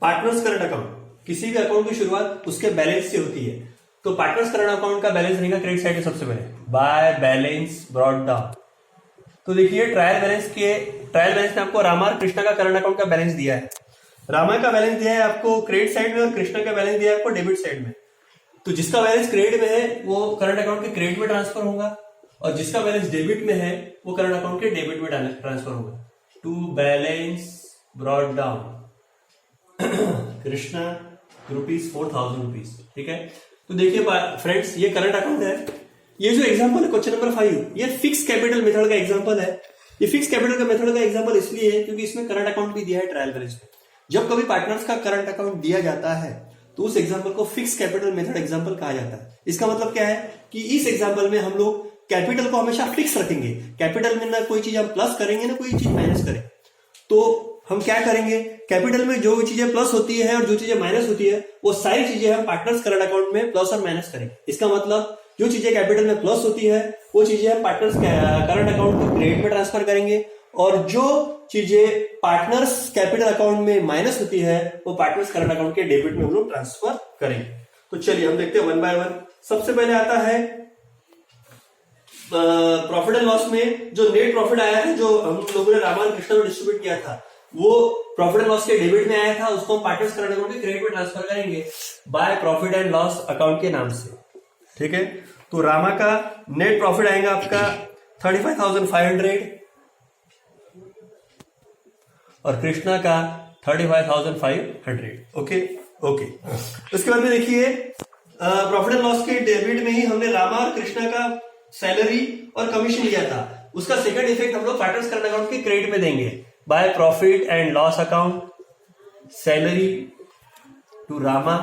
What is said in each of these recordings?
Partners current account, किसी भी account की शुरुआत उसके बैलेंस से होती है। तो पार्टनर्स करंट अकाउंट का बैलेंस रहेगा क्रेडिट साइड में सबसे पहले बाय बैलेंस ब्रॉट डाउन। तो देखिए ट्रायल बैलेंस में आपको रामा और कृष्णा का करंट अकाउंट का बैलेंस दिया है। रामा का बैलेंस दिया है आपको क्रेडिट साइड में और कृष्णा का बैलेंस दिया है आपको डेबिट साइड में। तो जिसका बैलेंस क्रेडिट में है वो करंट अकाउंट के क्रेडिट में ट्रांसफर होगा और जिसका बैलेंस डेबिट में है वो करंट अकाउंट के डेबिट में ट्रांसफर होगा। To balance brought down Krishna ₹4,000, ठीक है। तो देखिए फ्रेंड्स, ये करंट अकाउंट है। ये जो एग्जांपल है क्वेश्चन नंबर 5, ये फिक्स कैपिटल मेथड का एग्जांपल है। ये फिक्स कैपिटल का मेथड का एग्जांपल इसलिए है क्योंकि इसमें करंट अकाउंट भी दिया है ट्रायल बैलेंस में। जब कभी पार्टनर्स का करंट अकाउंट दिया जाता है तो उस एग्जांपल को फिक्स कैपिटल मेथड एग्जांपल कहा जाता है। इसका मतलब क्या है कि इस एग्जांपल में हम लोग कैपिटल को हमेशा फिक्स रखेंगे। कैपिटल में ना कोई चीज हम प्लस करेंगे ना कोई चीज माइनस करेंगे। तो हम क्या करेंगे, कैपिटल में जो चीजें प्लस होती है और जो चीजें माइनस होती है वो सारी चीजें हम पार्टनर्स करंट अकाउंट में प्लस और माइनस करेंगे। इसका मतलब जो चीजें कैपिटल में प्लस होती है वो चीजें हम पार्टनर्स करंट अकाउंट के क्रेडिट में ट्रांसफर करेंगे और जो चीजें पार्टनर्स कैपिटल अकाउंट में माइनस होती है वो पार्टनर्स करंट अकाउंट के डेबिट में हम लोग ट्रांसफर करेंगे। तो चलिए हम देखते हैं वन बाय वन। सबसे पहले आता है प्रॉफिट एंड लॉस में जो नेट प्रॉफिट आया है, जो हम लोगों ने रामा और कृष्णा में डिस्ट्रीब्यूट किया था, वो प्रॉफिट एंड लॉस के डेबिट में आया था, उसको हम पार्टनर्स करंट अकाउंट के क्रेडिट में ट्रांसफर करेंगे bye profit and loss account के नाम से, ठीक है। तो रामा का नेट प्रॉफिट आएगा आपका 35,500 और कृष्णा का 35,500। ओके। उसके बाद में देखिए प्रॉफिट एंड लॉस के डेबिट में ही हमने रामा और कृष्णा का सैलरी और कमीशन लिया था, उसका सेकंड इफेक्ट हम लोग पार्टनर्स करंट अकाउंट के क्रेडिट में देंगे by profit and loss account salary to Rama.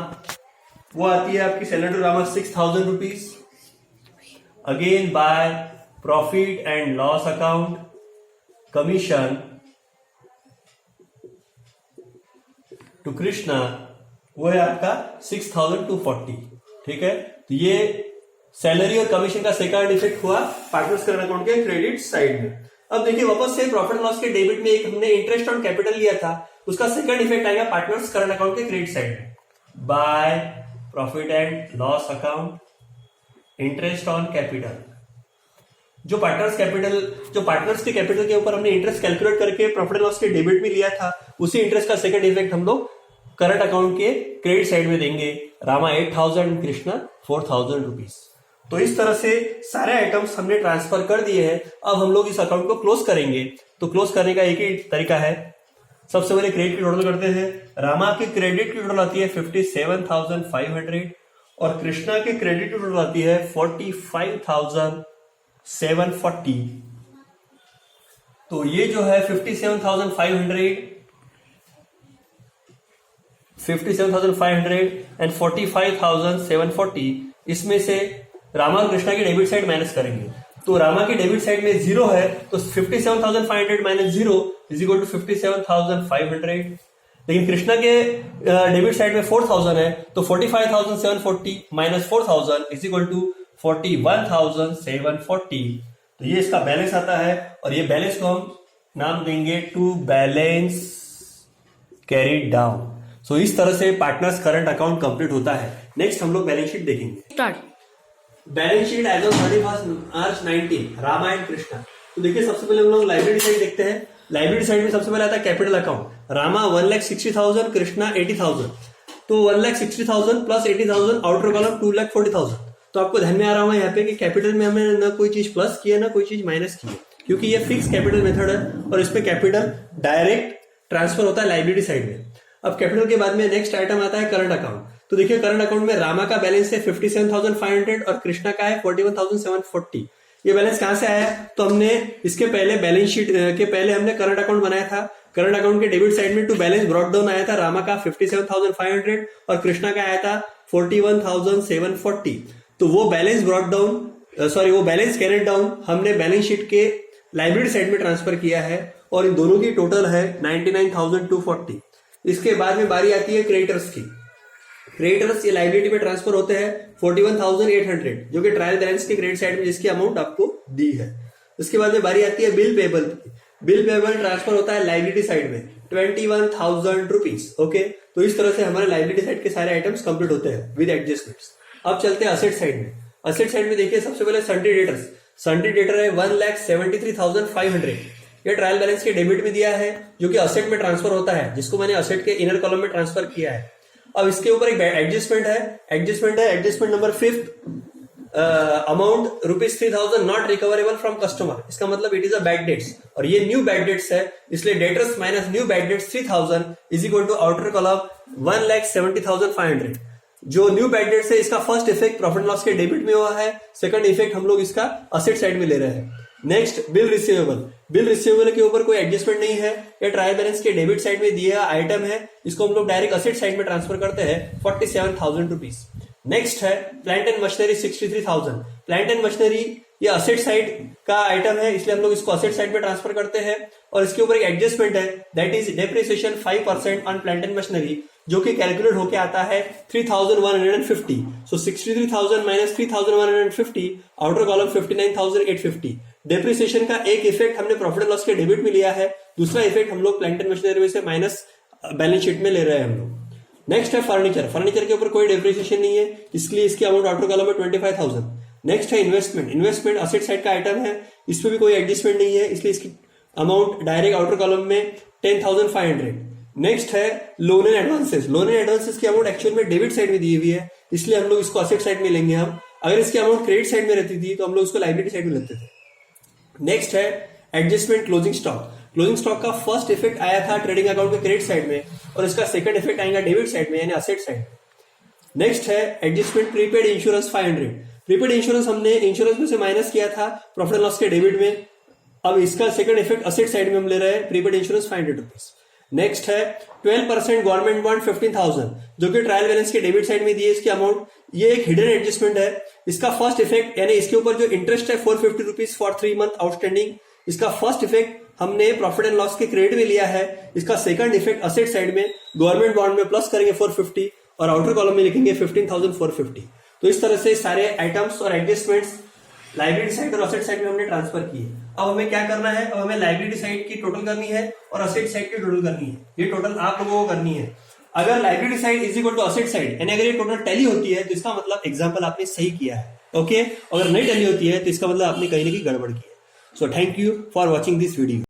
वो आती है आपकी salary to Rama ₹6,000। Again by profit and loss account commission to Krishna, वो है आपका 6,240, ठीक है। तो ये सैलरी और कमीशन का सेकंड इफेक्ट हुआ पार्टनर्स करंट अकाउंट के क्रेडिट साइड में। अब देखिए वापस से प्रॉफिट एंड लॉस के डेबिट में एक हमने इंटरेस्ट ऑन कैपिटल लिया था, उसका सेकंड इफेक्ट आएगा पार्टनर्स करंट अकाउंट के क्रेडिट साइड में bye profit and loss account interest on capital. जो पार्टनर्स के कैपिटल के ऊपर हमने इंटरेस्ट कैलकुलेट करके प्रॉफिट एंड लॉस के डेबिट में लिया था, उसी इंटरेस्ट का सेकंड इफेक्ट हम लोग करंट अकाउंट के क्रेडिट साइड में देंगे। रामा 8,000, कृष्णा ₹4,000। तो इस तरह से सारे आइटम्स हमने ट्रांसफर कर दिए हैं। अब हम लोग इस अकाउंट को क्लोज करेंगे। तो क्लोज करने का एक ही तरीका है, सबसे पहले क्रेडिट की टोटल करते हैं। रामा की क्रेडिट की टोटल आती है 57,500 और कृष्णा की क्रेडिट की टोटल आती है 45,740। तो ये जो है 57,500 एंड 45,740, इसमें से रामा और कृष्णा की डेबिट साइड माइनस करेंगे। तो रामा की डेबिट साइड में 0 है, तो 57,500 माइनस 0 इज इक्वल टू 57,500। लेकिन कृष्णा के डेबिट साइड में 4,000 है, तो 45,740 माइनस 4,000 इज इक्वल टू 41,740। तो ये इसका बैलेंस आता है और ये बैलेंस को हम नाम देंगे टू बैलेंस कैरीड डाउन। सो इस तरह से पार्टनर्स करंट अकाउंट कंप्लीट होता है। नेक्स्ट हम लोग बैलेंस शीट देखेंगे। Start. Balance sheet as of 31 March 19 Rama and Krishna. तो देखिए सबसे पहले हम लोग लाइबिलिटी साइड देखते हैं। लाइबिलिटी साइड में सबसे पहले आता है कैपिटल अकाउंट। रामा 1,60,000, कृष्णा 80,000। तो 1,60,000 प्लस 80,000 आउटर कॉलम 2,40,000। तो आपको ध्यान में आ रहा होगा यहाँ पे कि कैपिटल में हमने ना कोई चीज प्लस किया ना कोई चीज माइनस की है, क्योंकि ये फिक्स कैपिटल मेथड है और इस पे कैपिटल डायरेक्ट ट्रांसफर होता है लाइबिलिटी साइड में। अब कैपिटल के बाद में नेक्स्ट आइटम आता है करंट अकाउंट। तो देखिए करंट अकाउंट में रामा का बैलेंस है 57,500 और कृष्णा का है 41,740। ये बैलेंस कहां से आया? तो हमने इसके पहले बैलेंस शीट के पहले हमने करंट अकाउंट बनाया था। करंट अकाउंट के डेबिट साइड में टू बैलेंस ब्रॉट डाउन आया था। रामा का 57,500 और कृष्णा का आया था 41,740। तो वो बैलेंस ब्रॉट डाउन वो बैलेंस कैरेड डाउन हमने बैलेंस शीट के लाइबिलिटी साइड में ट्रांसफर किया है और इन दोनों की टोटल है 99,240। इसके बाद में बारी आती है क्रेडिटर्स की। क्रेडिटर्स ये लाइबिलिटी में ट्रांसफर होते हैं 41,800, जो कि ट्रायल बैलेंस के क्रेडिट साइड में जिसकी अमाउंट आपको दी है। उसके बाद में बारी आती है बिल पेबल की। बिल पेबल ट्रांसफर होता है लाइबिलिटी साइड में 21,000 रुपीज। ओके, तो इस तरह से हमारे लाइबिलिटी साइड के सारे आइटम्स कंप्लीट होते हैं विद एडजस्टमेंट्स। अब चलते हैं असेट साइड में। असेट साइड में देखिए सबसे पहले सन्ड्री डेटर्स। सन्ड्री डेटर है 1,73,500। ये ट्रायल बैलेंस के डेबिट में दिया है जो कि असेट में ट्रांसफर होता है, जिसको मैंने असेट के इनर कॉलम में ट्रांसफर किया है। अब इसके ऊपर एक एडजस्टमेंट है, adjustment number 5, amount ₹3,000 not recoverable from customer. इसका मतलब it is a bad debts, और ये न्यू बैड डेट्स है, इसलिए debtors minus new bad debts 3,000 is equal to outer column 1,70,500। जो न्यू बैड डेट्स है इसका फर्स्ट इफेक्ट प्रॉफिट लॉस के डेबिट में हुआ है, सेकंड इफेक्ट हम लोग इसका असेट साइड में ले रहे हैं। Next bill receivable. Bill receivable के ऊपर कोई एडजस्टमेंट नहीं है, ये ट्रायल बैलेंस के डेबिट साइड में दिया आइटम है, इसको हम लोग डायरेक्ट असेट साइड में ट्रांसफर करते हैं 47,000 रुपीज। नेक्स्ट है plant and machinery 63,000। Plant and machinery ये असेट साइड का आइटम है, इसलिए हम लोग इसको असेट साइड में ट्रांसफर करते हैं, और इसके ऊपर एक एडजस्टमेंट है that is depreciation 5% on plant and machinery, जो कि कैलकुलेट होके आता है 3,150। सो 63,000 माइनस 3,150, आउटर कॉलम 59,850। डेप्रिसिएशन का एक इफेक्ट हमने प्रॉफिट एंड लॉस के डेबिट में लिया है, दूसरा इफेक्ट हम लोग प्लांट एंड मशीनरी में से माइनस बैलेंस शीट में ले रहे हैं हम लोग। नेक्स्ट है फर्नीचर। फर्नीचर के ऊपर कोई डेप्रिसिएशन नहीं है, इसलिए इसकी अमाउंट आउटर कॉलम में 25,000। नेक्स्ट है इन्वेस्टमेंट। इन्वेस्टमेंट असेट साइड का आइटम है, इसमें भी कोई एडजस्टमेंट नहीं है, इसलिए इसकी अमाउंट डायरेक्ट आउटर कॉलम में 10,500। नेक्स्ट है loan and advances. Loan and advances की अमाउंट एक्चुअल में डेबिट साइड में दी हुई है, इसलिए हम लोग इसको असेट साइड में लेंगे हम। अगर इसकी अमाउंट क्रेडिट साइड में रहती थी तो हम लोग इसको लायबिलिटी साइड में लेते थे। नेक्स्ट है adjustment closing stock. Closing stock का फर्स्ट इफेक्ट आया था ट्रेडिंग अकाउंट के क्रेडिट साइड में, और इसका सेकंड इफेक्ट आएगा डेबिट साइड में यानी असेट साइड। नेक्स्ट है adjustment prepaid insurance 500। Prepaid insurance हमने इंश्योरेंस में से माइनस किया था प्रॉफिट एंड लॉस के डेबिट में, अब इसका सेकंड इफेक्ट असेट साइड में हम ले रहे हैं प्रीपेड इंश्योरेंस 500 रुपीज। नेक्स्ट है 12% गवर्नमेंट बॉन्ड 15,000, जो कि ट्रायल बैलेंस के डेबिट साइड में दिए इसकी अमाउंट। ये एक हिडन एडजस्टमेंट है, इसका फर्स्ट इफेक्ट यानी इसके ऊपर जो इंटरेस्ट है 450 रुपीज फॉर 3 मंथ आउटस्टैंडिंग, इसका फर्स्ट इफेक्ट हमने प्रॉफिट एंड लॉस के क्रेडिट में लिया है, इसका सेकंड इफेक्ट असेट साइड में गवर्नमेंट बॉन्ड में प्लस करेंगे 450 और आउटर कॉलम में लिखेंगे 15,450। तो इस तरह से सारे आइटम्स और एडजस्टमेंट्स लायबिलिटी साइड और असेट साइड में हमने ट्रांसफर किए। अब हमें क्या करना है, अब हमें लायबिलिटी साइड की टोटल करनी है और असेट साइड की टोटल करनी है। ये टोटल आप लोगों को करनी है। अगर liability side is equal to asset side यानी अगर ये टोटल टैली होती है तो इसका मतलब एग्जांपल आपने सही किया है। ओके, अगर नहीं टैली होती है तो इसका मतलब आपने कहीं ना कहीं गड़बड़ की है। So thank you for watching this video.